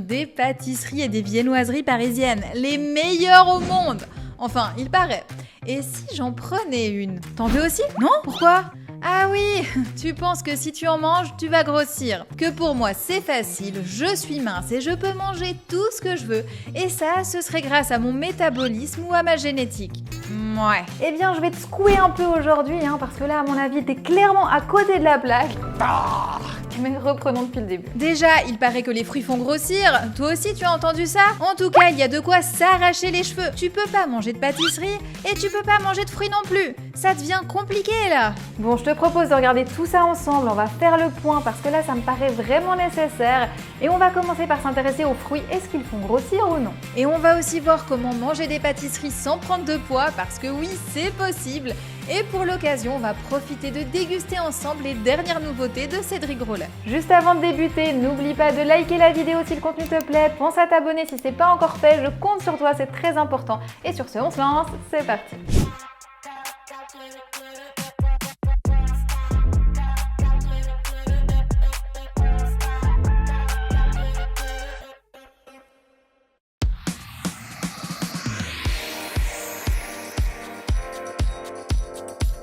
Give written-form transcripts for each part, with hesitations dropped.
des pâtisseries et des viennoiseries parisiennes, les meilleures au monde. Enfin, il paraît. Et si j'en prenais une? T'en veux aussi? Non? Pourquoi? Ah oui, tu penses que si tu en manges, tu vas grossir. Que pour moi, c'est facile, je suis mince et je peux manger tout ce que je veux. Et ça, ce serait grâce à mon métabolisme ou à ma génétique. Ouais. Eh bien, je vais te secouer un peu aujourd'hui, parce que là, à mon avis, t'es clairement à côté de la plaque. Mais reprenons depuis le début. Déjà, il paraît que les fruits font grossir. Toi aussi, tu as entendu ça? En tout cas, il y a de quoi s'arracher les cheveux. Tu peux pas manger de pâtisserie et tu peux pas manger de fruits non plus. Ça devient compliqué là. Bon, je te propose de regarder tout ça ensemble. On va faire le point parce que là, ça me paraît vraiment nécessaire. Et on va commencer par s'intéresser aux fruits. Est-ce qu'ils font grossir ou non? Et on va aussi voir comment manger des pâtisseries sans prendre de poids parce que oui, c'est possible. Et pour l'occasion, on va profiter de déguster ensemble les dernières nouveautés de Cédric Grolet. Juste avant de débuter, n'oublie pas de liker la vidéo si le contenu te plaît. Pense à t'abonner si c'est pas encore fait. Je compte sur toi, c'est très important. Et sur ce, on se lance. C'est parti.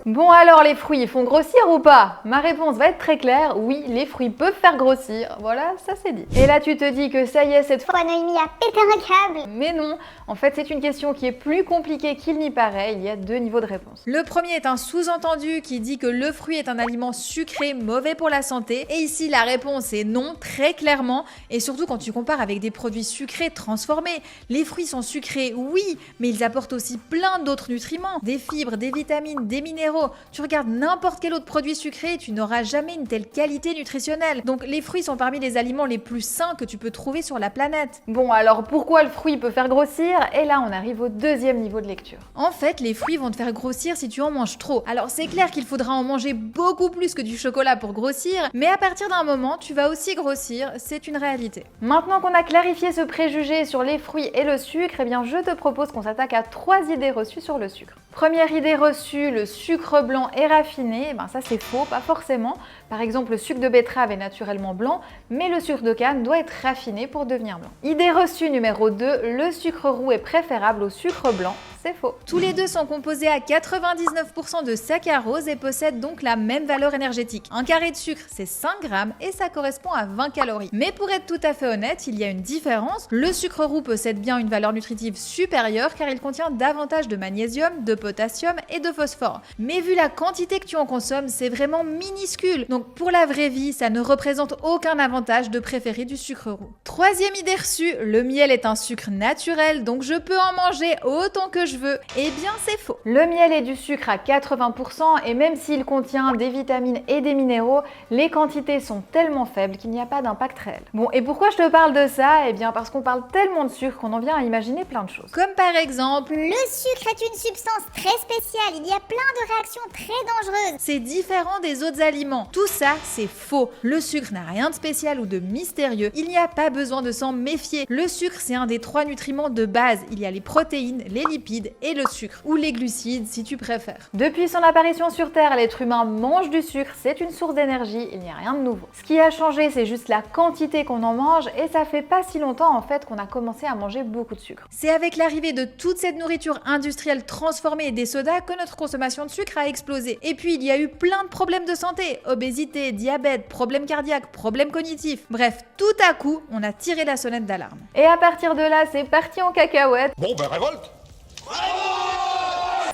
Bon alors, les fruits, ils font grossir ou pas? Ma réponse va être très claire, oui, les fruits peuvent faire grossir, voilà, ça c'est dit. Et là tu te dis que ça y est, cette fois Noémie a pété un câble. Mais non, en fait c'est une question qui est plus compliquée qu'il n'y paraît, il y a deux niveaux de réponse. Le premier est un sous-entendu qui dit que le fruit est un aliment sucré, mauvais pour la santé. Et ici la réponse est non, très clairement, et surtout quand tu compares avec des produits sucrés transformés. Les fruits sont sucrés, oui, mais ils apportent aussi plein d'autres nutriments, des fibres, des vitamines, des minéraux. Tu regardes n'importe quel autre produit sucré et tu n'auras jamais une telle qualité nutritionnelle. Donc les fruits sont parmi les aliments les plus sains que tu peux trouver sur la planète. Bon alors pourquoi le fruit peut faire grossir? Et là on arrive au deuxième niveau de lecture. En fait, les fruits vont te faire grossir si tu en manges trop. Alors c'est clair qu'il faudra en manger beaucoup plus que du chocolat pour grossir, mais à partir d'un moment, tu vas aussi grossir, c'est une réalité. Maintenant qu'on a clarifié ce préjugé sur les fruits et le sucre, eh bien je te propose qu'on s'attaque à 3 idées reçues sur le sucre. Première idée reçue, le sucre blanc est raffiné. Ça c'est faux, pas forcément. Par exemple, le sucre de betterave est naturellement blanc, mais le sucre de canne doit être raffiné pour devenir blanc. Idée reçue numéro 2, le sucre roux est préférable au sucre blanc. C'est faux. Tous les deux sont composés à 99% de saccharose et possèdent donc la même valeur énergétique. Un carré de sucre, c'est 5 grammes et ça correspond à 20 calories. Mais pour être tout à fait honnête, il y a une différence. Le sucre roux possède bien une valeur nutritive supérieure car il contient davantage de magnésium, de potassium et de phosphore. Mais vu la quantité que tu en consommes, c'est vraiment minuscule. Donc pour la vraie vie, ça ne représente aucun avantage de préférer du sucre roux. Troisième idée reçue, le miel est un sucre naturel, donc je peux en manger autant que je veux. Eh bien c'est faux. Le miel est du sucre à 80% et même s'il contient des vitamines et des minéraux, les quantités sont tellement faibles qu'il n'y a pas d'impact réel. Bon, et pourquoi je te parle de ça? Eh bien parce qu'on parle tellement de sucre qu'on en vient à imaginer plein de choses. Comme par exemple, Le sucre est une substance très spéciale, il y a plein de réactions très dangereuses. c'est différent des autres aliments. Tout ça, c'est faux. Le sucre n'a rien de spécial ou de mystérieux. Il n'y a pas besoin de s'en méfier. Le sucre, c'est un des 3 nutriments de base. Il y a les protéines, les lipides et le sucre. Ou les glucides, si tu préfères. Depuis son apparition sur Terre, l'être humain mange du sucre, c'est une source d'énergie, il n'y a rien de nouveau. Ce qui a changé, c'est juste la quantité qu'on en mange et ça fait pas si longtemps en fait qu'on a commencé à manger beaucoup de sucre. C'est avec l'arrivée de toute cette nourriture industrielle transformée et des sodas que notre consommation de sucre a explosé. Et puis, il y a eu plein de problèmes de santé. Obésité, diabète, problèmes cardiaques, problèmes cognitifs. Bref, tout à coup, on a tiré la sonnette d'alarme. Et à partir de là, c'est parti en cacahuète. Bon ben révolte.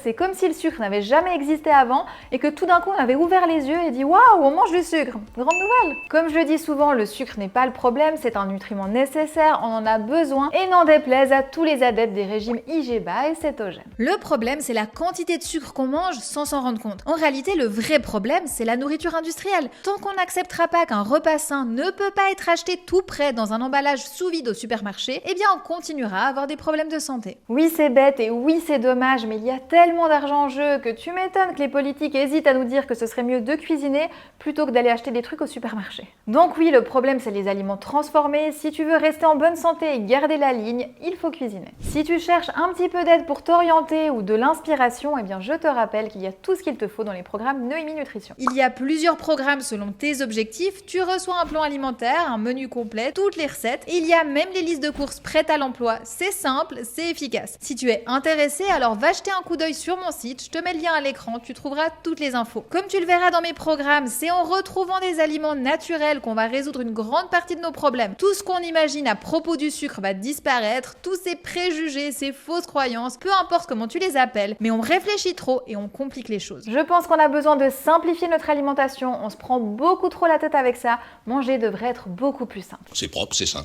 C'est comme si le sucre n'avait jamais existé avant et que tout d'un coup on avait ouvert les yeux et dit waouh, on mange du sucre. Grande nouvelle. Comme je le dis souvent, le sucre n'est pas le problème, c'est un nutriment nécessaire, on en a besoin et n'en déplaise à tous les adeptes des régimes IG bas et cétogènes. Le problème, c'est la quantité de sucre qu'on mange sans s'en rendre compte. En réalité, le vrai problème, c'est la nourriture industrielle. Tant qu'on n'acceptera pas qu'un repas sain ne peut pas être acheté tout prêt dans un emballage sous vide au supermarché, eh bien on continuera à avoir des problèmes de santé. Oui, c'est bête et oui, c'est dommage, mais il y a tellement tellement d'argent en jeu que tu m'étonnes que les politiques hésitent à nous dire que ce serait mieux de cuisiner plutôt que d'aller acheter des trucs au supermarché. Donc oui, le problème c'est les aliments transformés. Si tu veux rester en bonne santé et garder la ligne, il faut cuisiner. Si tu cherches un petit peu d'aide pour t'orienter ou de l'inspiration, eh bien je te rappelle qu'il y a tout ce qu'il te faut dans les programmes Noémie Nutrition. Il y a plusieurs programmes selon tes objectifs. Tu reçois un plan alimentaire, un menu complet, toutes les recettes. Et il y a même les listes de courses prêtes à l'emploi. C'est simple, c'est efficace. Si tu es intéressé, alors va jeter un coup d'œil sur mon site. Je te mets le lien à l'écran, tu trouveras toutes les infos. Comme tu le verras dans mes programmes, c'est en retrouvant des aliments naturels qu'on va résoudre une grande partie de nos problèmes. Tout ce qu'on imagine à propos du sucre va disparaître. Tous ces préjugés, ces fausses croyances, peu importe comment tu les appelles, mais on réfléchit trop et on complique les choses. Je pense qu'on a besoin de simplifier notre alimentation. On se prend beaucoup trop la tête avec ça. Manger devrait être beaucoup plus simple. C'est propre, c'est sain.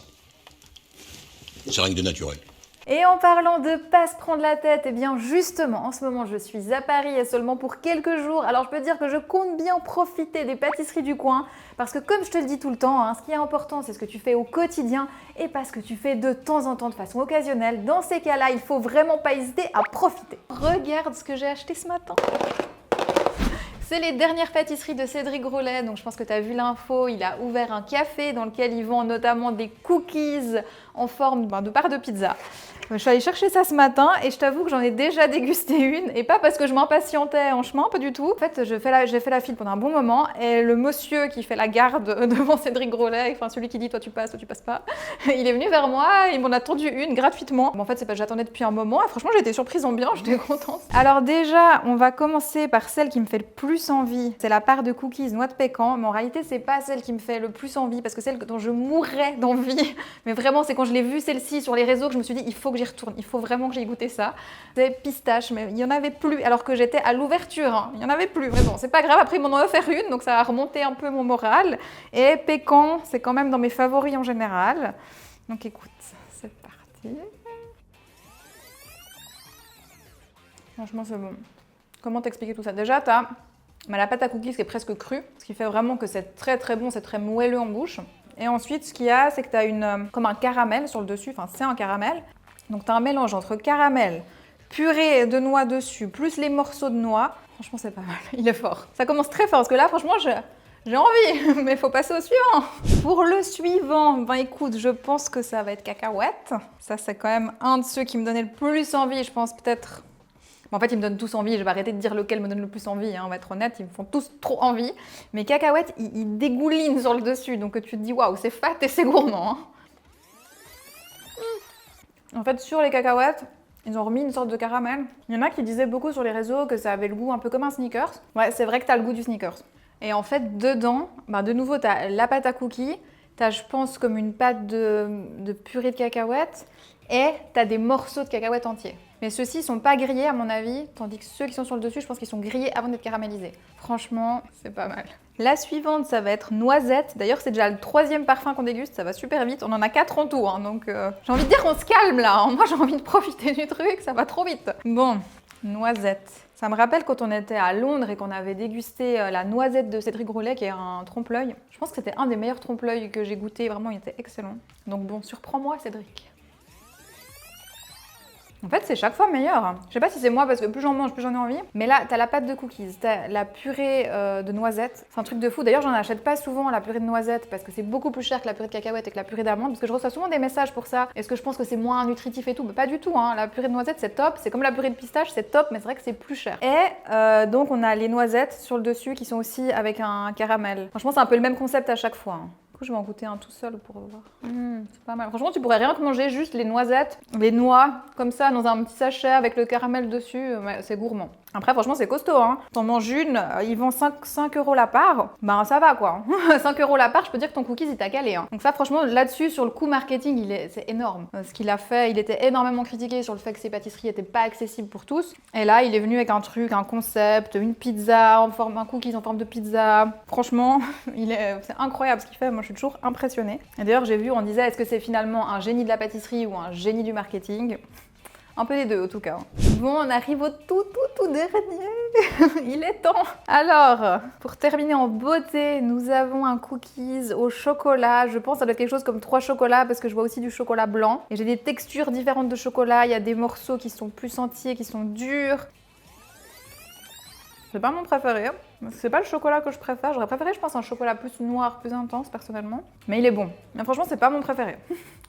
C'est rien que de naturel. Et en parlant de pas se prendre la tête, eh bien justement, en ce moment je suis à Paris et seulement pour quelques jours. Alors je peux dire que je compte bien profiter des pâtisseries du coin parce que comme je te le dis tout le temps, ce qui est important c'est ce que tu fais au quotidien et pas ce que tu fais de temps en temps de façon occasionnelle. Dans ces cas-là, il faut vraiment pas hésiter à profiter. Regarde ce que j'ai acheté ce matin. C'est les dernières pâtisseries de Cédric Grolet, donc je pense que tu as vu l'info, il a ouvert un café dans lequel il vend notamment des cookies en forme de part de pizza. Je suis allée chercher ça ce matin et je t'avoue que j'en ai déjà dégusté une et pas parce que je m'impatientais en chemin, pas du tout. En fait, j'ai fait la file pendant un bon moment et le monsieur qui fait la garde devant Cédric Grolet, enfin celui qui dit toi tu passes pas, il est venu vers moi, il m'en a tendu une gratuitement. Bon, en fait, c'est pas que j'attendais depuis un moment et franchement, j'ai été surprise en bien, j'étais contente. Alors déjà, on va commencer par celle qui me fait le plus envie. C'est la part de cookies noix de pécan, mais en réalité, c'est pas celle qui me fait le plus envie parce que celle dont je mourrais d'envie. Mais vraiment, c'est quand je l'ai vue celle-ci sur les réseaux que je me suis dit il faut que j'y retourne, il faut vraiment que j'aille goûter ça. C'est pistache, mais il y en avait plus alors que j'étais à l'ouverture, il y en avait plus. Mais bon, c'est pas grave, après ils m'en ont offert une, donc ça a remonté un peu mon moral. Et pécan, c'est quand même dans mes favoris en général. Donc écoute, c'est parti. Franchement, c'est bon. Comment t'expliquer tout ça? Déjà, t'as la pâte à cookies qui est presque crue, ce qui fait vraiment que c'est très très bon, c'est très moelleux en bouche. Et ensuite, ce qu'il y a, c'est que tu as comme un caramel sur le dessus, enfin c'est un caramel. Donc tu as un mélange entre caramel, purée de noix dessus, plus les morceaux de noix. Franchement, c'est pas mal, il est fort. Ça commence très fort, parce que là, franchement, j'ai envie, mais il faut passer au suivant. Pour le suivant, ben écoute, je pense que ça va être cacahuète. Ça, c'est quand même un de ceux qui me donnait le plus envie, je pense peut-être. En fait, ils me donnent tous envie, je vais arrêter de dire lequel me donne le plus envie, on va être honnête, ils me font tous trop envie. Mais cacahuètes, ils dégoulinent sur le dessus, donc tu te dis waouh, c'est fat et c'est gourmand. En fait, sur les cacahuètes, ils ont remis une sorte de caramel. Il y en a qui disaient beaucoup sur les réseaux que ça avait le goût un peu comme un Snickers. Ouais, c'est vrai que t'as le goût du Snickers. Et en fait, dedans, de nouveau, t'as la pâte à cookies, t'as, je pense, comme une pâte de purée de cacahuètes, et t'as des morceaux de cacahuètes entiers. Mais ceux-ci sont pas grillés à mon avis, tandis que ceux qui sont sur le dessus, je pense qu'ils sont grillés avant d'être caramélisés. Franchement, c'est pas mal. La suivante, ça va être noisette. D'ailleurs, c'est déjà le 3e parfum qu'on déguste, ça va super vite. On en a 4 en tout, donc j'ai envie de dire qu'on se calme là. Moi, j'ai envie de profiter du truc, ça va trop vite. Bon, noisette. Ça me rappelle quand on était à Londres et qu'on avait dégusté la noisette de Cédric Grolet, qui est un trompe-l'œil. Je pense que c'était un des meilleurs trompe-l'œil que j'ai goûté, vraiment, il était excellent. Donc bon, surprends-moi, Cédric. En fait, c'est chaque fois meilleur. Je sais pas si c'est moi parce que plus j'en mange, plus j'en ai envie. Mais là, t'as la pâte de cookies, t'as la purée de noisettes. C'est un truc de fou. D'ailleurs, j'en achète pas souvent la purée de noisettes parce que c'est beaucoup plus cher que la purée de cacahuètes et que la purée d'amandes. Parce que je reçois souvent des messages pour ça. Est-ce que je pense que c'est moins nutritif et tout? Mais pas du tout. La purée de noisettes, c'est top. C'est comme la purée de pistache, c'est top, mais c'est vrai que c'est plus cher. Et donc, on a les noisettes sur le dessus qui sont aussi avec un caramel. Franchement, c'est un peu le même concept à chaque fois. Du coup, je vais en goûter un tout seul pour voir. C'est pas mal. Franchement, tu pourrais rien que manger, juste les noisettes, les noix, comme ça, dans un petit sachet avec le caramel dessus. Ouais, c'est gourmand. Après, franchement, c'est costaud. T'en manges une, ils vendent 5 € la part. Ben, ça va, quoi. 5 € la part, je peux dire que ton cookies, il t'a calé. Donc ça, franchement, là-dessus, sur le coût marketing, c'est énorme. Ce qu'il a fait, il était énormément critiqué sur le fait que ses pâtisseries n'étaient pas accessibles pour tous. Et là, il est venu avec un truc, un concept, une pizza en forme, un cookies en forme de pizza. Franchement, c'est incroyable ce qu'il fait. Moi, je suis toujours impressionnée. Et d'ailleurs, j'ai vu, on disait, est-ce que c'est finalement un génie de la pâtisserie ou un génie du marketing? Un peu des deux, en tout cas. Bon, on arrive au tout dernier. Il est temps. Alors, pour terminer en beauté, nous avons un cookies au chocolat. Je pense que ça doit être quelque chose comme 3 chocolats parce que je vois aussi du chocolat blanc. Et j'ai des textures différentes de chocolat. Il y a des morceaux qui sont plus entiers, qui sont durs. c'est pas mon préféré. C'est pas le chocolat que je préfère. J'aurais préféré, je pense, un chocolat plus noir, plus intense, personnellement. Mais il est bon. Mais franchement, c'est pas mon préféré.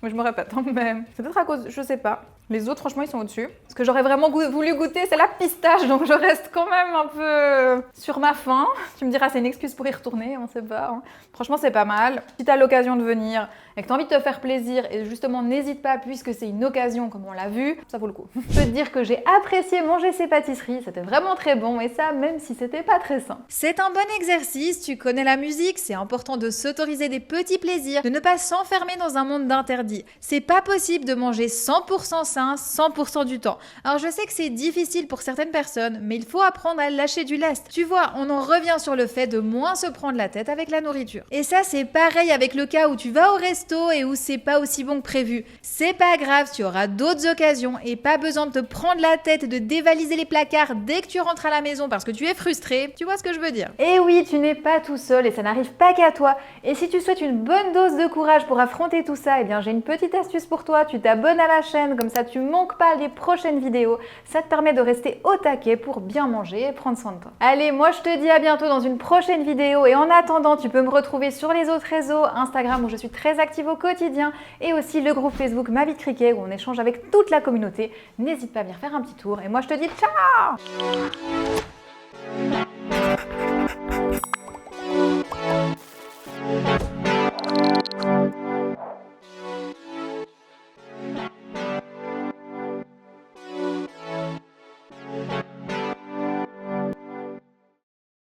Mais je me répète, hein, mais c'est peut-être à cause, je sais pas. Les autres, franchement, ils sont au-dessus. Ce que j'aurais vraiment voulu goûter, c'est la pistache, donc je reste quand même un peu sur ma faim. Tu me diras, c'est une excuse pour y retourner, on sait pas. Hein. Franchement, c'est pas mal. Si t'as l'occasion de venir et que t'as envie de te faire plaisir, et justement, n'hésite pas, puisque c'est une occasion, comme on l'a vu, ça vaut le coup. Je peux te dire que j'ai apprécié manger ces pâtisseries, c'était vraiment très bon, et ça, même si c'était pas très sain. C'est un bon exercice, tu connais la musique, c'est important de s'autoriser des petits plaisirs, de ne pas s'enfermer dans un monde d'interdits. C'est pas possible de manger 100% sain 100% du temps. Alors je sais que c'est difficile pour certaines personnes, mais il faut apprendre à lâcher du lest. Tu vois, on en revient sur le fait de moins se prendre la tête avec la nourriture. Et ça, c'est pareil avec le cas où tu vas au resto et où c'est pas aussi bon que prévu. C'est pas grave, tu auras d'autres occasions et pas besoin de te prendre la tête et de dévaliser les placards dès que tu rentres à la maison parce que tu es frustré. Tu vois ce que je veux dire? Et oui, tu n'es pas tout seul et ça n'arrive pas qu'à toi. Et si tu souhaites une bonne dose de courage pour affronter tout ça, eh bien j'ai une petite astuce pour toi. Tu t'abonnes à la chaîne, comme ça tu manques pas les prochaines vidéos. Ça te permet de rester au taquet pour bien manger et prendre soin de toi. Allez, moi je te dis à bientôt dans une prochaine vidéo. Et en attendant, tu peux me retrouver sur les autres réseaux, Instagram où je suis très active au quotidien et aussi le groupe Facebook Ma Vie de Cricket où on échange avec toute la communauté. N'hésite pas à venir faire un petit tour. Et moi je te dis ciao!